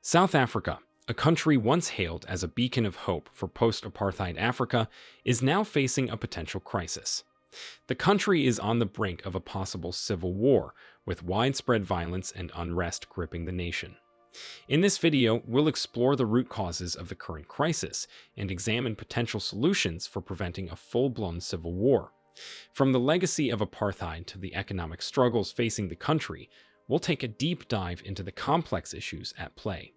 South Africa, a country once hailed as a beacon of hope for post-apartheid Africa, is now facing a potential crisis. The country is on the brink of a possible civil war, with widespread violence and unrest gripping the nation. In this video, we'll explore the root causes of the current crisis and examine potential solutions for preventing a full-blown civil war. From the legacy of apartheid to the economic struggles facing the country, we'll take a deep dive into the complex issues at play.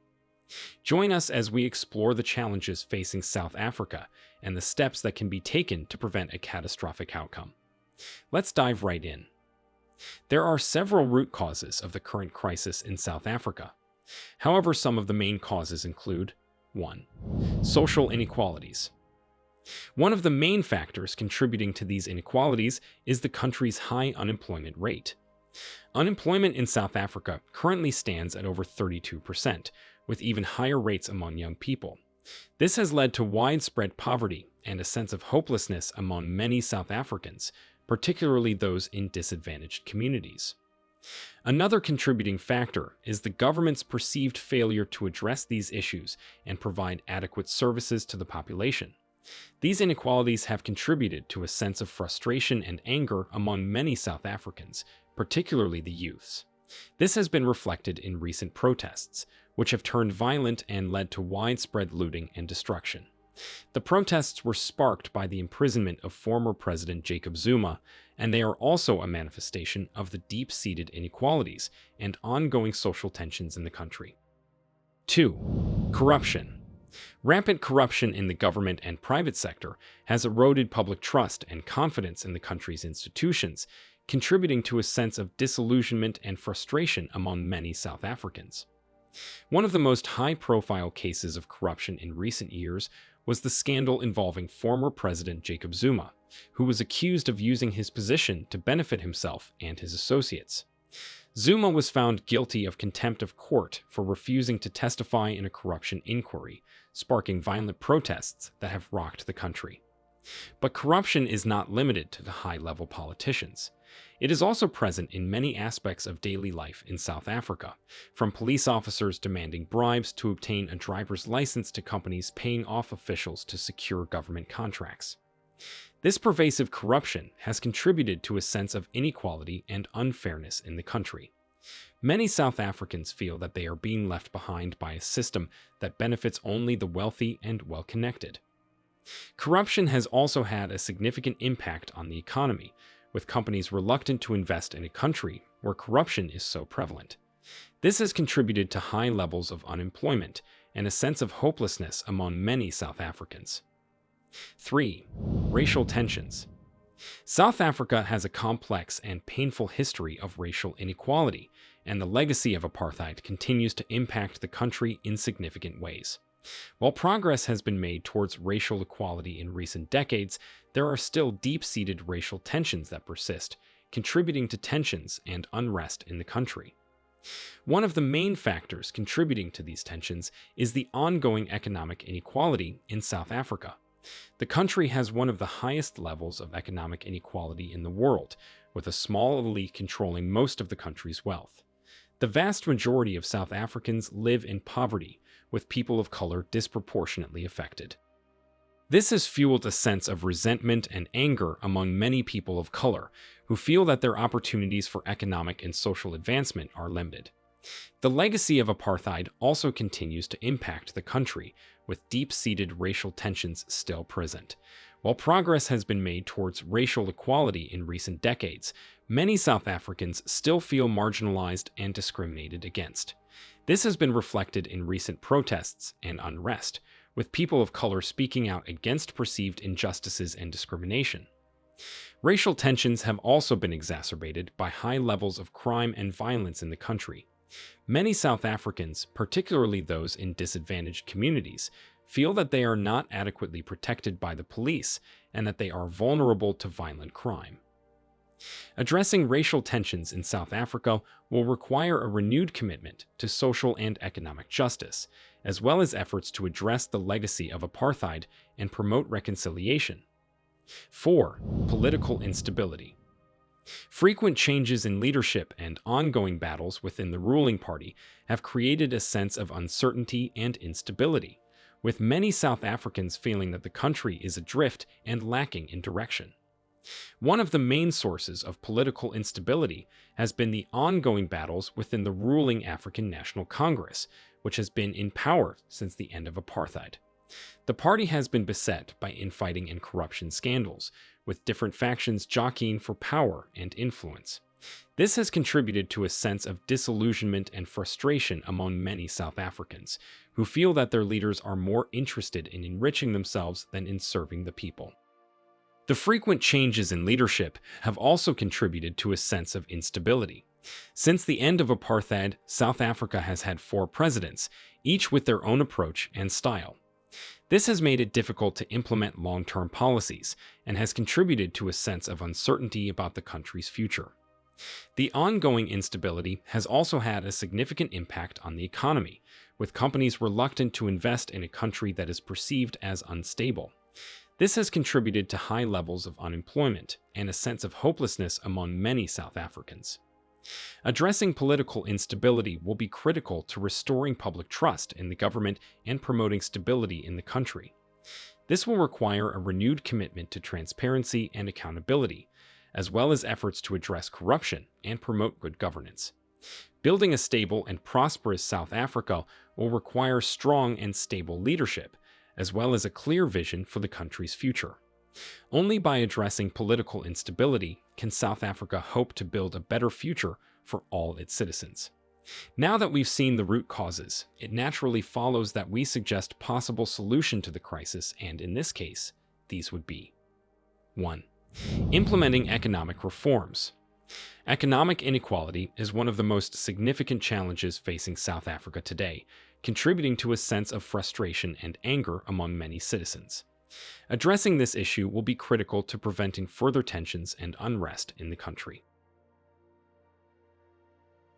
Join us as we explore the challenges facing South Africa and the steps that can be taken to prevent a catastrophic outcome. Let's dive right in. There are several root causes of the current crisis in South Africa. However, some of the main causes include 1. Social inequalities. One of the main factors contributing to these inequalities is the country's high unemployment rate. Unemployment in South Africa currently stands at over 32%, with even higher rates among young people. This has led to widespread poverty and a sense of hopelessness among many South Africans, particularly those in disadvantaged communities. Another contributing factor is the government's perceived failure to address these issues and provide adequate services to the population. These inequalities have contributed to a sense of frustration and anger among many South Africans, particularly the youths. This has been reflected in recent protests, which have turned violent and led to widespread looting and destruction. The protests were sparked by the imprisonment of former President Jacob Zuma, and they are also a manifestation of the deep-seated inequalities and ongoing social tensions in the country. 2. Corruption. Rampant corruption in the government and private sector has eroded public trust and confidence in the country's institutions, contributing to a sense of disillusionment and frustration among many South Africans. One of the most high-profile cases of corruption in recent years was the scandal involving former President Jacob Zuma, who was accused of using his position to benefit himself and his associates. Zuma was found guilty of contempt of court for refusing to testify in a corruption inquiry, sparking violent protests that have rocked the country. But corruption is not limited to the high-level politicians. It is also present in many aspects of daily life in South Africa, from police officers demanding bribes to obtain a driver's license to companies paying off officials to secure government contracts. This pervasive corruption has contributed to a sense of inequality and unfairness in the country. Many South Africans feel that they are being left behind by a system that benefits only the wealthy and well-connected. Corruption has also had a significant impact on the economy, with companies reluctant to invest in a country where corruption is so prevalent. This has contributed to high levels of unemployment and a sense of hopelessness among many South Africans. 3. Racial tensions. South Africa has a complex and painful history of racial inequality, and the legacy of apartheid continues to impact the country in significant ways. While progress has been made towards racial equality in recent decades, there are still deep-seated racial tensions that persist, contributing to tensions and unrest in the country. One of the main factors contributing to these tensions is the ongoing economic inequality in South Africa. The country has one of the highest levels of economic inequality in the world, with a small elite controlling most of the country's wealth. The vast majority of South Africans live in poverty, with people of color disproportionately affected. This has fueled a sense of resentment and anger among many people of color, who feel that their opportunities for economic and social advancement are limited. The legacy of apartheid also continues to impact the country, with deep-seated racial tensions still present. While progress has been made towards racial equality in recent decades, many South Africans still feel marginalized and discriminated against. This has been reflected in recent protests and unrest, with people of color speaking out against perceived injustices and discrimination. Racial tensions have also been exacerbated by high levels of crime and violence in the country. Many South Africans, particularly those in disadvantaged communities, feel that they are not adequately protected by the police and that they are vulnerable to violent crime. Addressing racial tensions in South Africa will require a renewed commitment to social and economic justice, as well as efforts to address the legacy of apartheid and promote reconciliation. 4. Political instability. Frequent changes in leadership and ongoing battles within the ruling party have created a sense of uncertainty and instability, with many South Africans feeling that the country is adrift and lacking in direction. One of the main sources of political instability has been the ongoing battles within the ruling African National Congress, which has been in power since the end of apartheid. The party has been beset by infighting and corruption scandals, with different factions jockeying for power and influence. This has contributed to a sense of disillusionment and frustration among many South Africans, who feel that their leaders are more interested in enriching themselves than in serving the people. The frequent changes in leadership have also contributed to a sense of instability. Since the end of apartheid, South Africa has had 4 presidents, each with their own approach and style. This has made it difficult to implement long-term policies and has contributed to a sense of uncertainty about the country's future. The ongoing instability has also had a significant impact on the economy, with companies reluctant to invest in a country that is perceived as unstable. This has contributed to high levels of unemployment and a sense of hopelessness among many South Africans. Addressing political instability will be critical to restoring public trust in the government and promoting stability in the country. This will require a renewed commitment to transparency and accountability, as well as efforts to address corruption and promote good governance. Building a stable and prosperous South Africa will require strong and stable leadership, as well as a clear vision for the country's future. Only by addressing political instability can South Africa hope to build a better future for all its citizens. Now that we've seen the root causes, it naturally follows that we suggest possible solution to the crisis, and in this case, these would be: 1. Implementing economic reforms. Economic inequality is one of the most significant challenges facing South Africa today, contributing to a sense of frustration and anger among many citizens. Addressing this issue will be critical to preventing further tensions and unrest in the country.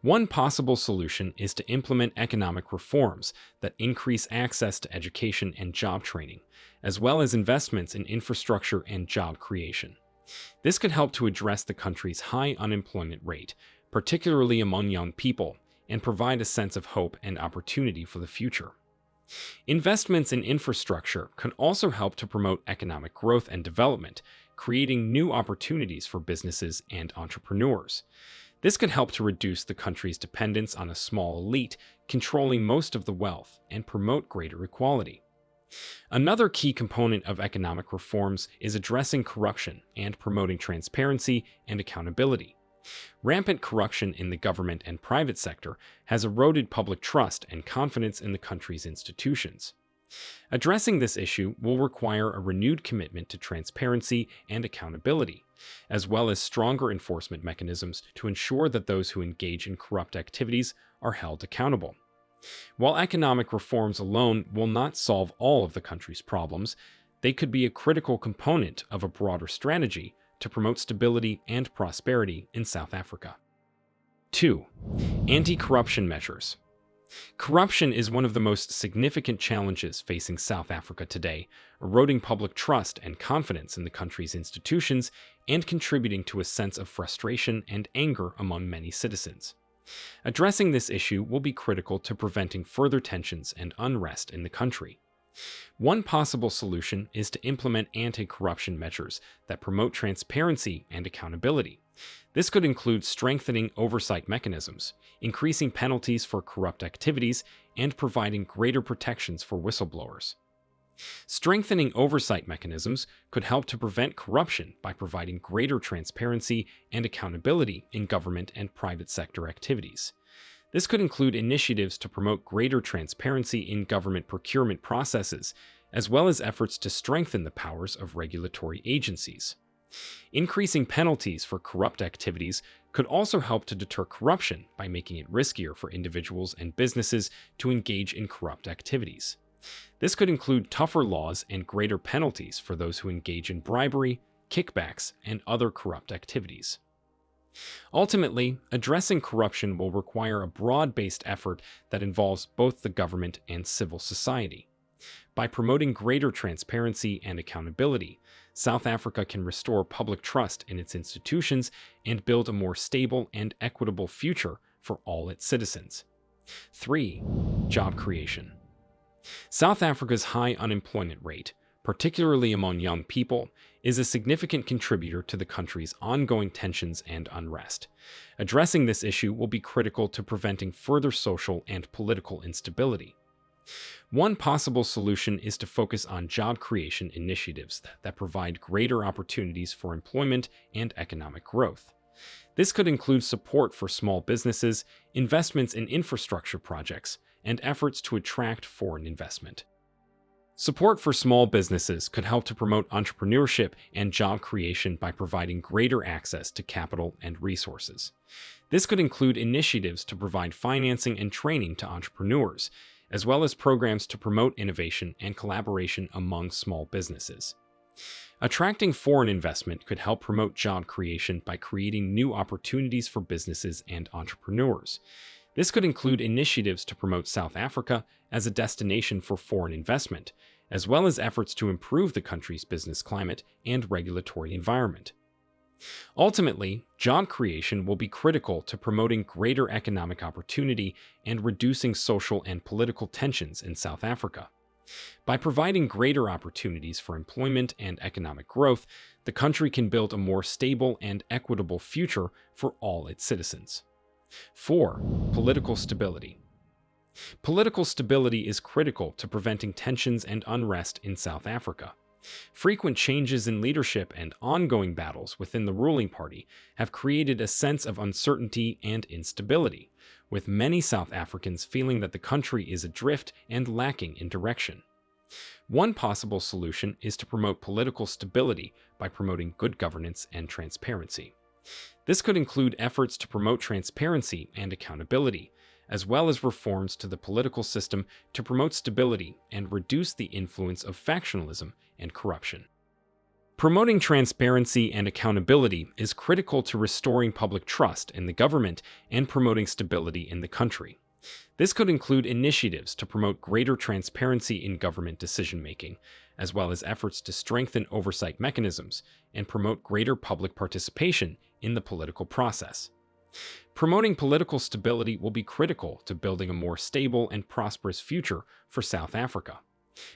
One possible solution is to implement economic reforms that increase access to education and job training, as well as investments in infrastructure and job creation. This could help to address the country's high unemployment rate, particularly among young people, and provide a sense of hope and opportunity for the future. Investments in infrastructure could also help to promote economic growth and development, creating new opportunities for businesses and entrepreneurs. This could help to reduce the country's dependence on a small elite controlling most of the wealth and promote greater equality. Another key component of economic reforms is addressing corruption and promoting transparency and accountability. Rampant corruption in the government and private sector has eroded public trust and confidence in the country's institutions. Addressing this issue will require a renewed commitment to transparency and accountability, as well as stronger enforcement mechanisms to ensure that those who engage in corrupt activities are held accountable. While economic reforms alone will not solve all of the country's problems, they could be a critical component of a broader strategy to promote stability and prosperity in South Africa. 2. Anti-corruption measures. Corruption is one of the most significant challenges facing South Africa today, eroding public trust and confidence in the country's institutions and contributing to a sense of frustration and anger among many citizens. Addressing this issue will be critical to preventing further tensions and unrest in the country. One possible solution is to implement anti-corruption measures that promote transparency and accountability. This could include strengthening oversight mechanisms, increasing penalties for corrupt activities, and providing greater protections for whistleblowers. Strengthening oversight mechanisms could help to prevent corruption by providing greater transparency and accountability in government and private sector activities. This could include initiatives to promote greater transparency in government procurement processes, as well as efforts to strengthen the powers of regulatory agencies. Increasing penalties for corrupt activities could also help to deter corruption by making it riskier for individuals and businesses to engage in corrupt activities. This could include tougher laws and greater penalties for those who engage in bribery, kickbacks, and other corrupt activities. Ultimately, addressing corruption will require a broad-based effort that involves both the government and civil society. By promoting greater transparency and accountability, South Africa can restore public trust in its institutions and build a more stable and equitable future for all its citizens. 3. Job creation. South Africa's high unemployment rate, particularly among young people, is a significant contributor to the country's ongoing tensions and unrest. Addressing this issue will be critical to preventing further social and political instability. One possible solution is to focus on job creation initiatives that provide greater opportunities for employment and economic growth. This could include support for small businesses, investments in infrastructure projects, and efforts to attract foreign investment. Support for small businesses could help to promote entrepreneurship and job creation by providing greater access to capital and resources. This could include initiatives to provide financing and training to entrepreneurs, as well as programs to promote innovation and collaboration among small businesses. Attracting foreign investment could help promote job creation by creating new opportunities for businesses and entrepreneurs. This could include initiatives to promote South Africa as a destination for foreign investment, as well as efforts to improve the country's business climate and regulatory environment. Ultimately, job creation will be critical to promoting greater economic opportunity and reducing social and political tensions in South Africa. By providing greater opportunities for employment and economic growth, the country can build a more stable and equitable future for all its citizens. 4. Political stability. Political stability is critical to preventing tensions and unrest in South Africa. Frequent changes in leadership and ongoing battles within the ruling party have created a sense of uncertainty and instability, with many South Africans feeling that the country is adrift and lacking in direction. One possible solution is to promote political stability by promoting good governance and transparency. This could include efforts to promote transparency and accountability, as well as reforms to the political system to promote stability and reduce the influence of factionalism and corruption. Promoting transparency and accountability is critical to restoring public trust in the government and promoting stability in the country. This could include initiatives to promote greater transparency in government decision-making, as well as efforts to strengthen oversight mechanisms and promote greater public participation in the political process. Promoting political stability will be critical to building a more stable and prosperous future for South Africa.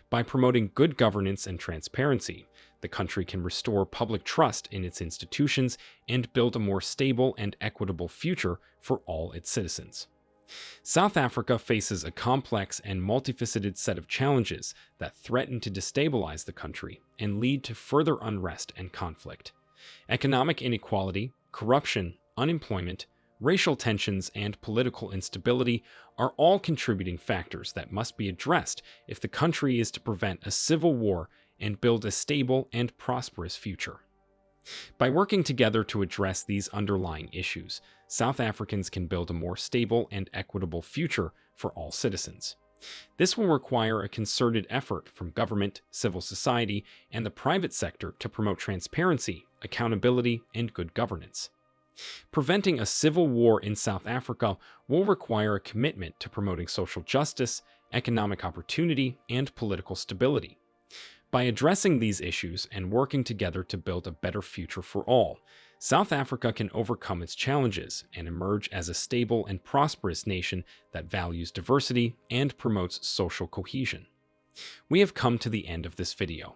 By promoting good governance and transparency, the country can restore public trust in its institutions and build a more stable and equitable future for all its citizens. South Africa faces a complex and multifaceted set of challenges that threaten to destabilize the country and lead to further unrest and conflict. Economic inequality, corruption, unemployment, racial tensions, and political instability are all contributing factors that must be addressed if the country is to prevent a civil war and build a stable and prosperous future. By working together to address these underlying issues, South Africans can build a more stable and equitable future for all citizens. This will require a concerted effort from government, civil society, and the private sector to promote transparency, accountability, and good governance. Preventing a civil war in South Africa will require a commitment to promoting social justice, economic opportunity, and political stability. By addressing these issues and working together to build a better future for all, South Africa can overcome its challenges and emerge as a stable and prosperous nation that values diversity and promotes social cohesion. We have come to the end of this video.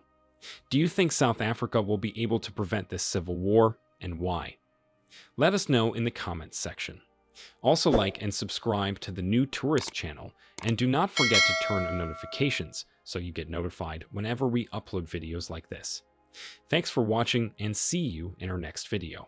Do you think South Africa will be able to prevent this civil war, and why? Let us know in the comments section. Also like and subscribe to the New Tourist channel, and do not forget to turn on notifications so you get notified whenever we upload videos like this. Thanks for watching, and see you in our next video.